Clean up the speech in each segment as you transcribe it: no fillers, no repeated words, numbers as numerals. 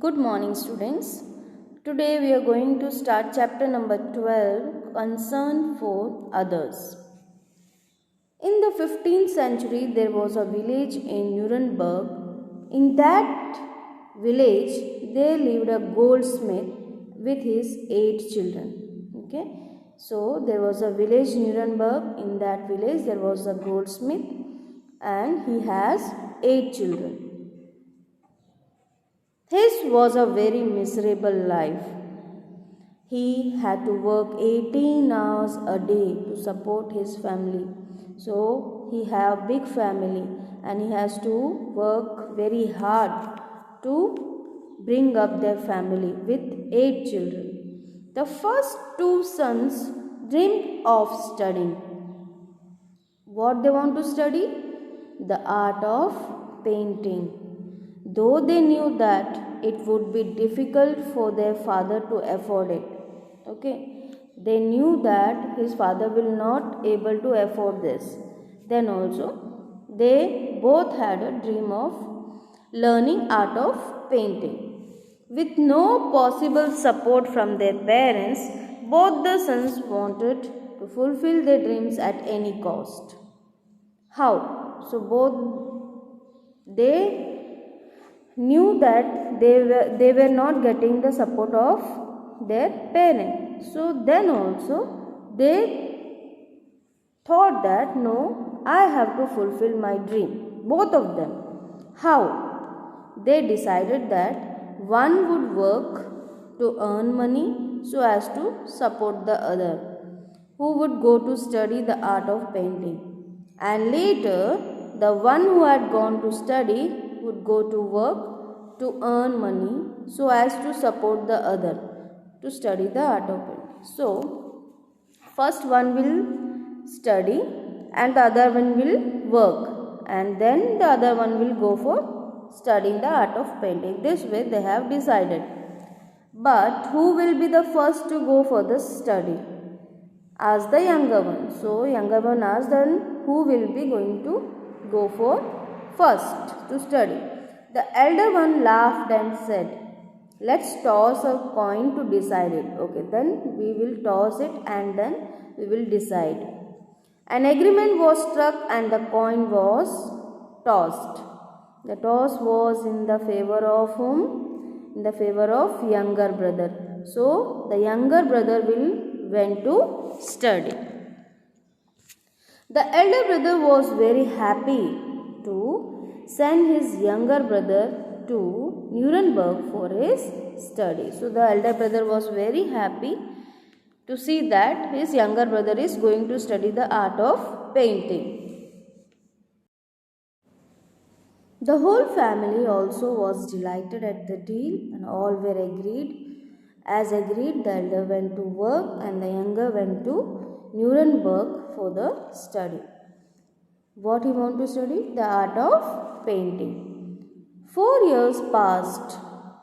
Good morning, students. Today we are going to start chapter number 12, Concern for Others. In the 15th century, there was a village in Nuremberg. In that village, there lived a goldsmith with his 8 children. Okay, so there was a village Nuremberg. In that village, there was a goldsmith, and he has 8 children. His was a very miserable life. He had to work 18 hours a day to support his family. So he have big family and he has to work very hard to bring up their family with 8 children. The first 2 sons dreamed of studying. What they want to study? The art of painting. Though they knew that it would be difficult for their father to afford it. Okay, they knew that his father will not able to afford this. Then also they both had a dream of learning art of painting. With no possible support from their parents, both the sons wanted to fulfill their dreams at any cost. How? So both they knew that they were not getting the support of their parents. So then also they thought that no, I have to fulfill my dream. Both of them. How? They decided that one would work to earn money so as to support the other, who would go to study the art of painting. And later, the one who had gone to study would go to work to earn money so as to support the other to study the art of painting. So, first one will study and the other one will work, and then the other one will go for studying the art of painting. This way they have decided. But who will be the first to go for the study? Asked the younger one. So, younger one asked, then who will be going to go for first to study? The elder one laughed and said, let's toss a coin to decide it. Okay, then we will toss it and then we will decide. An agreement was struck and the coin was tossed. The toss was in the favor of whom? In the favor of younger brother. So, the younger brother went to study. The elder brother was very happy to send his younger brother to Nuremberg for his study. So the elder brother was very happy to see that his younger brother is going to study the art of painting. The whole family also was delighted at the deal and all were agreed. As agreed, the elder went to work and the younger went to Nuremberg for the study. What he want to study? The art of painting. 4 years passed.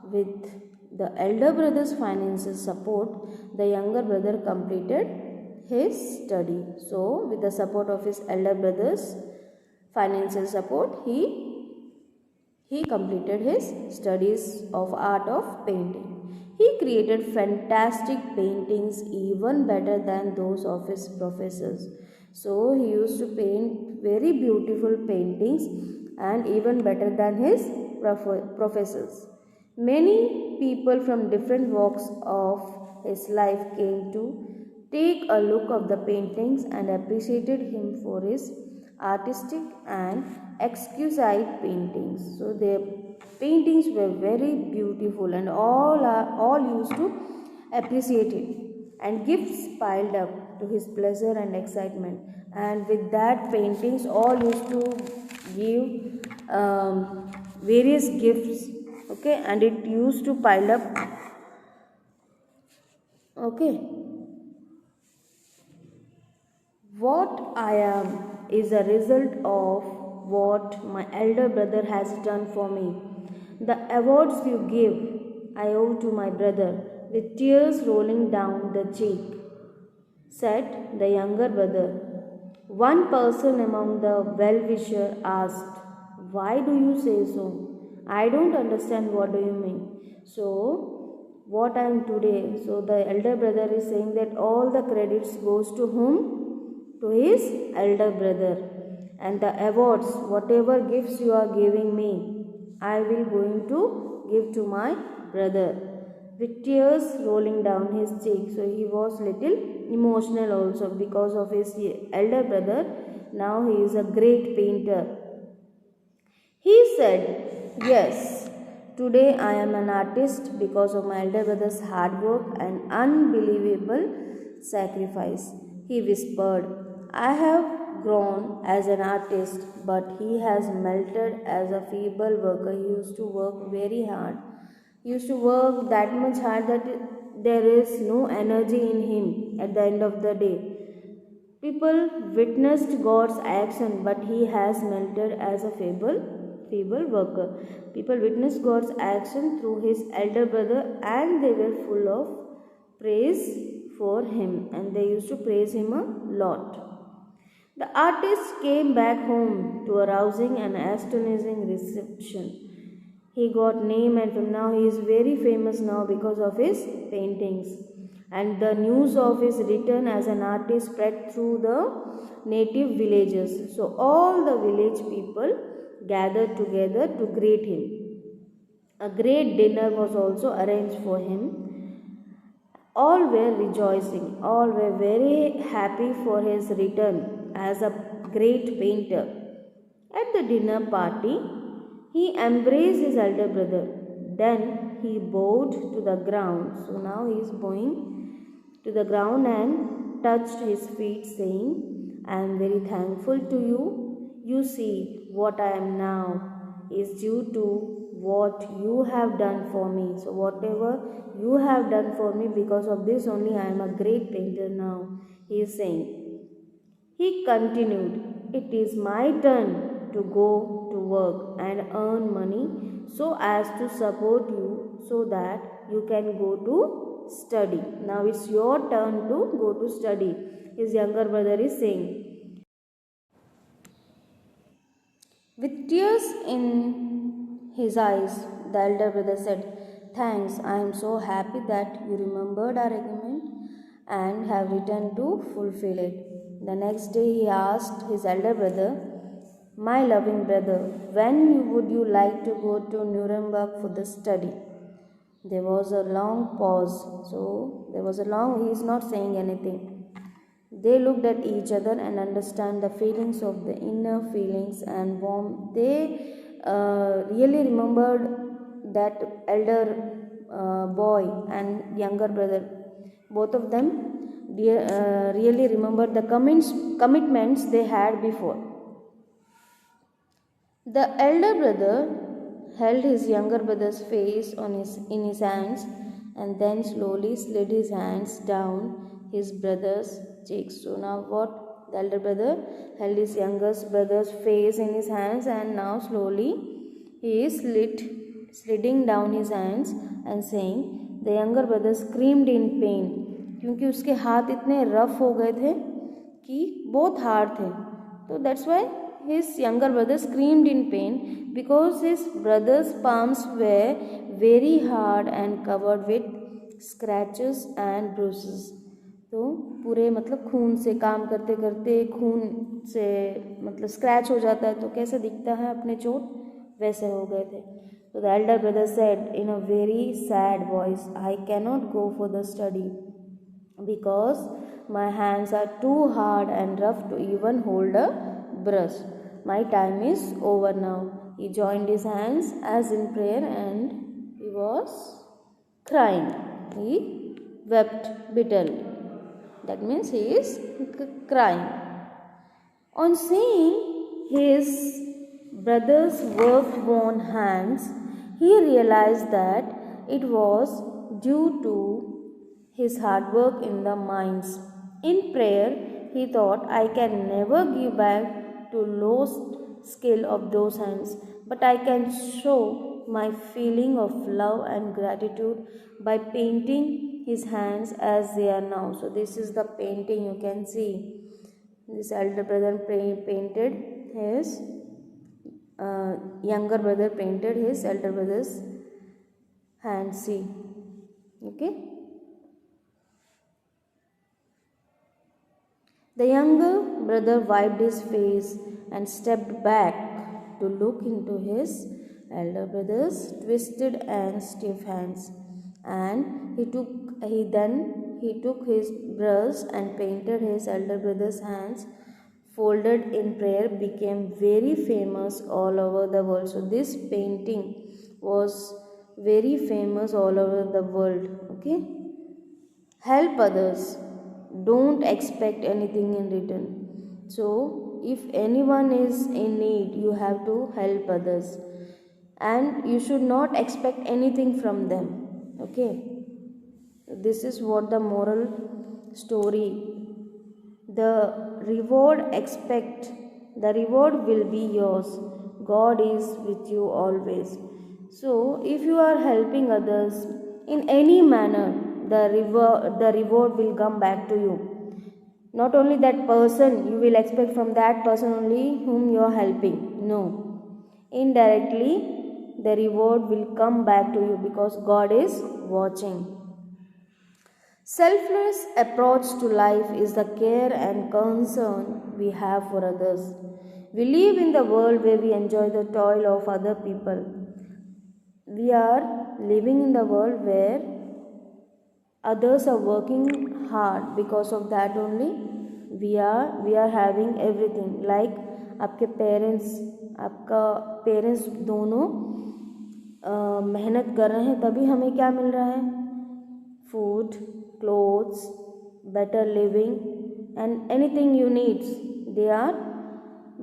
With the elder brother's financial support, the younger brother completed his study. So, with the support of his elder brother's financial support, he completed his studies of art of painting. He created fantastic paintings, even better than those of his professors. So, he used to paint very beautiful paintings and even better than his professors. Many people from different walks of his life came to take a look of the paintings and appreciated him for his artistic and exquisite paintings. So their paintings were very beautiful and all used to appreciate it, and gifts piled up to his pleasure and excitement. And with that paintings all used to give various gifts. Okay, and it used to pile up. Okay, what I am is a result of what my elder brother has done for me. The awards you give I owe to my brother, with tears rolling down the cheek, said the younger brother. One person among the well-wishers asked, why do you say so? I don't understand, what do you mean? So what I am today, so the elder brother is saying that all the credits goes to whom? To his elder brother. And the awards, whatever gifts you are giving me, I will going to give to my brother. With tears rolling down his cheek, so he was little emotional also because of his elder brother. Now he is a great painter. He said, yes, today I am an artist because of my elder brother's hard work and unbelievable sacrifice. He whispered, I have grown as an artist, but he has melted as a feeble worker. He used to work very hard. He used to work that much hard that there is no energy in him at the end of the day. People witnessed God's action, but he has melted as a feeble worker. People witnessed God's action through his elder brother, and they were full of praise for him, and they used to praise him a lot. The artist came back home to a rousing and astonishing reception. He got name, and now he is very famous now because of his paintings. And the news of his return as an artist spread through the native villages. So all the village people gathered together to greet him. A great dinner was also arranged for him. All were rejoicing, all were very happy for his return as a great painter. At the dinner party, he embraced his elder brother. Then he bowed to the ground. So now he is bowing to the ground and touched his feet, saying, I am very thankful to you. You see, what I am now is due to what you have done for me. So whatever you have done for me, because of this only I am a great painter now. He is saying. He continued, it is my turn to go to work and earn money so as to support you so that you can go to study. Now it's your turn to go to study. His younger brother is saying. With tears in his eyes, the elder brother said, thanks, I am so happy that you remembered our agreement and have returned to fulfill it. The next day he asked his elder brother, my loving brother, when would you like to go to Nuremberg for the study? There was a long pause. So he is not saying anything. They looked at each other and understand the feelings of the inner feelings and warmth. They really remembered that elder boy and younger brother. Both of them really remembered the commitments they had before. The elder brother held his younger brother's face in his hands and then slowly slid his hands down his brother's cheeks. So now what? The elder brother held his younger brother's face in his hands and now slowly he is sliding down his hands and saying, the younger brother screamed in pain क्योंकि उसके हाथ इतने rough हो गए थे कि बहुत hard थे. तो that's why his younger brother screamed in pain because his brother's palms were very hard and covered with scratches and bruises. तो पूरे मतलब खून से काम करते करते खून से मतलब स्क्रैच हो जाता है तो कैसे दिखता है अपने चोट, वैसे हो गए थे. So the elder brother said in a very sad voice, I cannot go for the study because my hands are too hard and rough to even hold a brush. My time is over now. He joined his hands as in prayer and he was crying. He wept bitterly. That means he is crying. On seeing his brother's work-worn hands, he realized that it was due to his hard work in the mines. In prayer, he thought, I can never give back to lost skill of those hands, but I can show my feeling of love and gratitude by painting his hands as they are now. So this is the painting you can see. This elder brother painted his younger brother painted his elder brother's hand. See, okay. The younger brother wiped his face and stepped back to look into his elder brother's twisted and stiff hands, and he took his brush and painted his elder brother's hands folded in prayer, became very famous all over the world. So this painting was very famous all over the world. Okay. Help others, don't expect anything in return. So if anyone is in need, you have to help others, and you should not expect anything from them. Okay. This is what the moral story. The reward will be yours. God is with you always. So if you are helping others in any manner, the reward will come back to you. Not only that person, you will expect from that person only whom you are helping. No, indirectly the reward will come back to you, because God is watching. Selfless approach to life is the care and concern we have for others. We live in the world where we enjoy the toil of other people. We are living in the world where others are working hard. Because of that only we are having everything. Like आपके parents दोनों मेहनत कर रहे हैं, तभी हमें क्या मिल रहा है? Food, clothes, better living, and anything you need, they are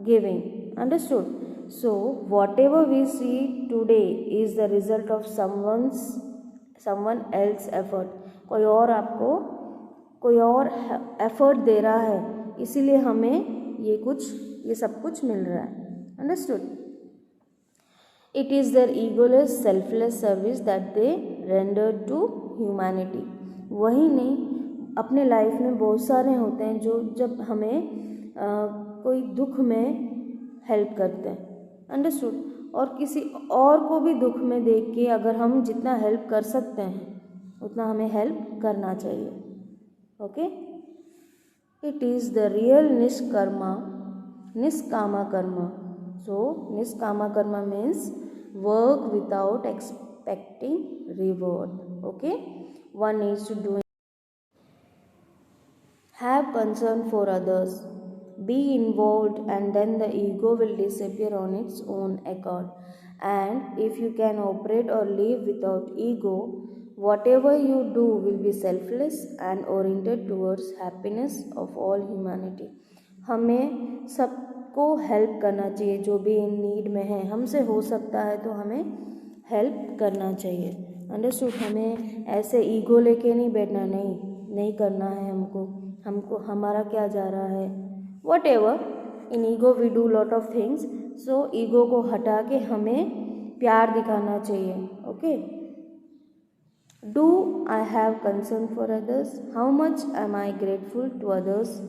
giving. Understood? So whatever we see today is the result of someone else effort. कोई और एफर्ट दे रहा है, इसीलिए हमें ये सब कुछ मिल रहा है. Understood? It is their egoless, selfless service that they rendered to humanity. वही नहीं, अपने लाइफ में बहुत सारे होते हैं जो जब हमें कोई दुख में हेल्प करते हैं. अंडरस्टूड? और किसी और को भी दुख में देख के अगर हम जितना हेल्प कर सकते हैं उतना हमें हेल्प करना चाहिए. Okay. It is the real nishkama karma. So niskama karma means work without expecting reward. Okay. One needs to do. Have concern for others. Be involved, and then the ego will disappear on its own accord. And if you can operate or live without ego, whatever you do will be selfless and oriented towards happiness of all humanity. हमें सबको help करना चाहिए. जो भी in need में है, हमसे हो सकता है तो हमें हेल्प करना चाहिए. अंडरस्टूड? हमें ऐसे ईगो लेके नहीं बैठना. नहीं करना है हमको हमारा क्या जा रहा है. Whatever, in ego we do lot of things. So ego को हटा के हमें प्यार दिखाना चाहिए. Okay. Do I have concern for others? How much am I grateful to others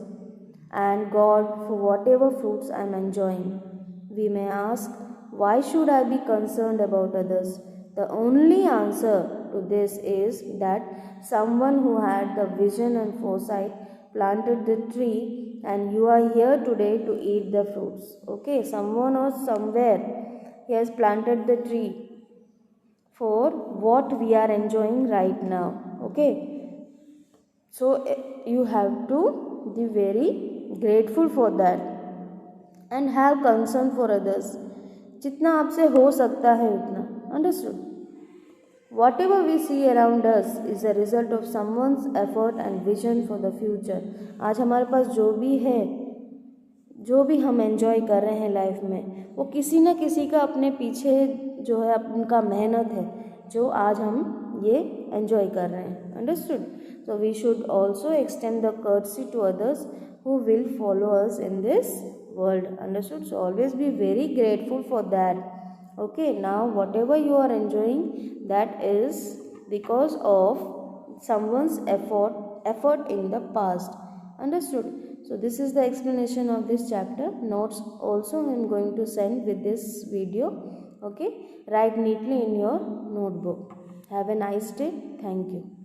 and God for whatever fruits I am enjoying? We may ask, why should I be concerned about others? The only answer to this is that someone who had the vision and foresight planted the tree, and you are here today to eat the fruits. Okay, someone or somewhere he has planted the tree for what we are enjoying right now. Okay. So you have to be very grateful for that and have concern for others. जितना आपसे हो सकता है उतना. Understood? Whatever we see around us is a result of someone's effort and vision for the future. आज हमारे पास जो भी है, जो भी हम एंजॉय कर रहे हैं लाइफ में, वो किसी न किसी का अपने पीछे जो है उनका मेहनत है, जो आज हम ये एंजॉय कर रहे हैं. Understood? So we should also extend the courtesy to others who will follow us in this world. Understood? So always be very grateful for that. Okay. Now whatever you are enjoying, that is because of someone's effort in the past. Understood? So this is the explanation of this chapter. Notes also I am going to send with this video. Okay. Write neatly in your notebook. Have a nice day. Thank you.